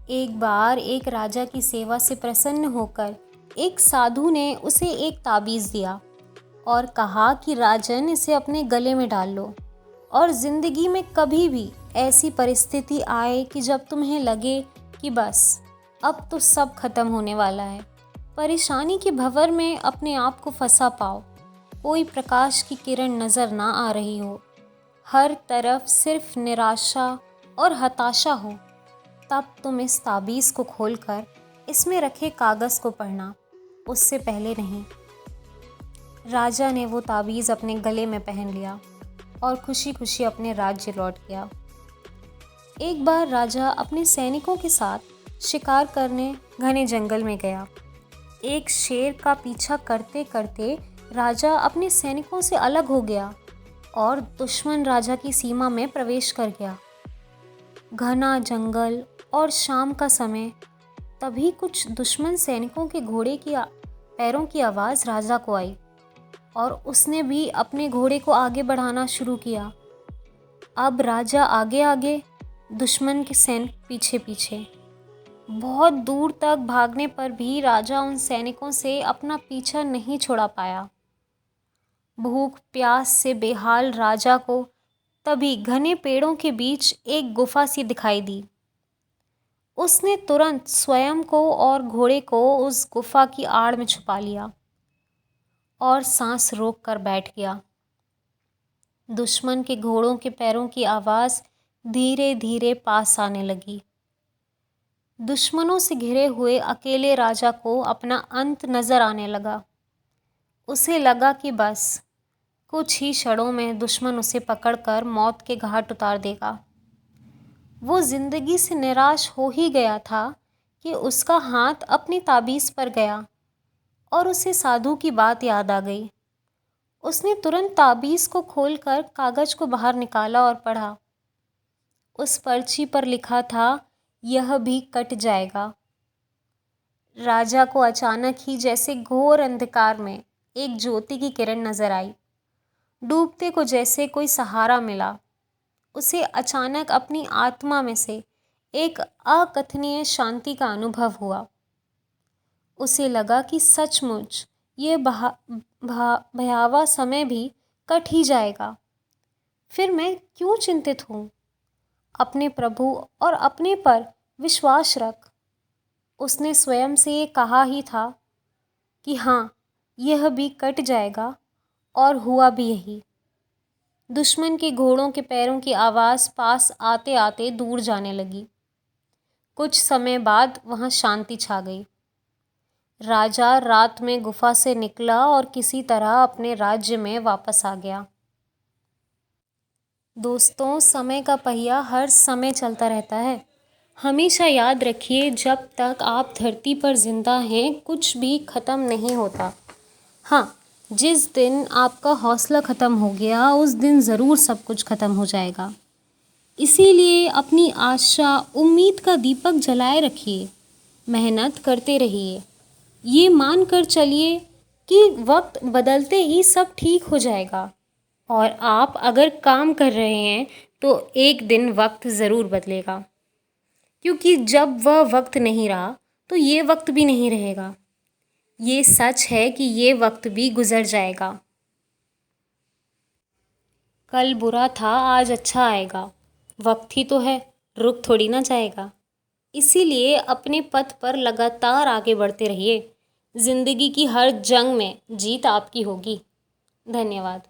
एक बार एक राजा की सेवा से प्रसन्न होकर एक साधु ने उसे एक ताबीज़ दिया और कहा कि राजन, इसे अपने गले में डाल लो और ज़िंदगी में कभी भी ऐसी परिस्थिति आए कि जब तुम्हें लगे कि बस अब तो सब खत्म होने वाला है, परेशानी के भंवर में अपने आप को फंसा पाओ, कोई प्रकाश की किरण नज़र ना आ रही हो, हर तरफ सिर्फ निराशा और हताशा हो, तब तुम इस ताबीज़ को खोलकर इसमें रखे कागज़ को पढ़ना, उससे पहले नहीं। राजा ने वो ताबीज़ अपने गले में पहन लिया और खुशी खुशी अपने राज्य लौट गया। एक बार राजा अपने सैनिकों के साथ शिकार करने घने जंगल में गया। एक शेर का पीछा करते करते राजा अपने सैनिकों से अलग हो गया और दुश्मन राजा की सीमा में प्रवेश कर गया। घना जंगल और शाम का समय, तभी कुछ दुश्मन सैनिकों के घोड़े की पैरों की आवाज़ राजा को आई और उसने भी अपने घोड़े को आगे बढ़ाना शुरू किया। अब राजा आगे आगे, दुश्मन के सैनिक पीछे पीछे। बहुत दूर तक भागने पर भी राजा उन सैनिकों से अपना पीछा नहीं छुड़ा पाया। भूख प्यास से बेहाल राजा को तभी घने पेड़ों के बीच एक गुफा सी दिखाई दी। उसने तुरंत स्वयं को और घोड़े को उस गुफा की आड़ में छुपा लिया और सांस रोक कर बैठ गया। दुश्मन के घोड़ों के पैरों की आवाज़ धीरे धीरे पास आने लगी। दुश्मनों से घिरे हुए अकेले राजा को अपना अंत नज़र आने लगा। उसे लगा कि बस कुछ ही क्षणों में दुश्मन उसे पकड़कर मौत के घाट उतार देगा। वो जिंदगी से निराश हो ही गया था कि उसका हाथ अपनी ताबीज़ पर गया और उसे साधु की बात याद आ गई। उसने तुरंत ताबीज़ को खोलकर कागज़ को बाहर निकाला और पढ़ा। उस पर्ची पर लिखा था, यह भी कट जाएगा। राजा को अचानक ही जैसे घोर अंधकार में एक ज्योति की किरण नजर आई। डूबते को जैसे कोई सहारा मिला। उसे अचानक अपनी आत्मा में से एक अकथनीय शांति का अनुभव हुआ। उसे लगा कि सचमुच ये भयावह समय भी कट ही जाएगा। फिर मैं क्यों चिंतित हूँ? अपने प्रभु और अपने पर विश्वास रख। उसने स्वयं से ये कहा ही था कि हाँ, यह भी कट जाएगा, और हुआ भी यही। दुश्मन के घोड़ों के पैरों की आवाज़ पास आते आते दूर जाने लगी। कुछ समय बाद वहाँ शांति छा गई। राजा रात में गुफा से निकला और किसी तरह अपने राज्य में वापस आ गया। दोस्तों, समय का पहिया हर समय चलता रहता है। हमेशा याद रखिए, जब तक आप धरती पर जिंदा हैं, कुछ भी ख़त्म नहीं होता। हाँ, जिस दिन आपका हौसला ख़त्म हो गया, उस दिन ज़रूर सब कुछ ख़त्म हो जाएगा। इसीलिए अपनी आशा, उम्मीद का दीपक जलाए रखिए, मेहनत करते रहिए, ये मान कर चलिए कि वक्त बदलते ही सब ठीक हो जाएगा। और आप अगर काम कर रहे हैं तो एक दिन वक्त ज़रूर बदलेगा, क्योंकि जब वह वक्त नहीं रहा तो ये वक्त भी नहीं रहेगा। ये सच है कि ये वक्त भी गुज़र जाएगा। कल बुरा था, आज अच्छा आएगा। वक्त ही तो है, रुक थोड़ी ना जाएगा। इसीलिए अपने पथ पर लगातार आगे बढ़ते रहिए। ज़िंदगी की हर जंग में जीत आपकी होगी। धन्यवाद।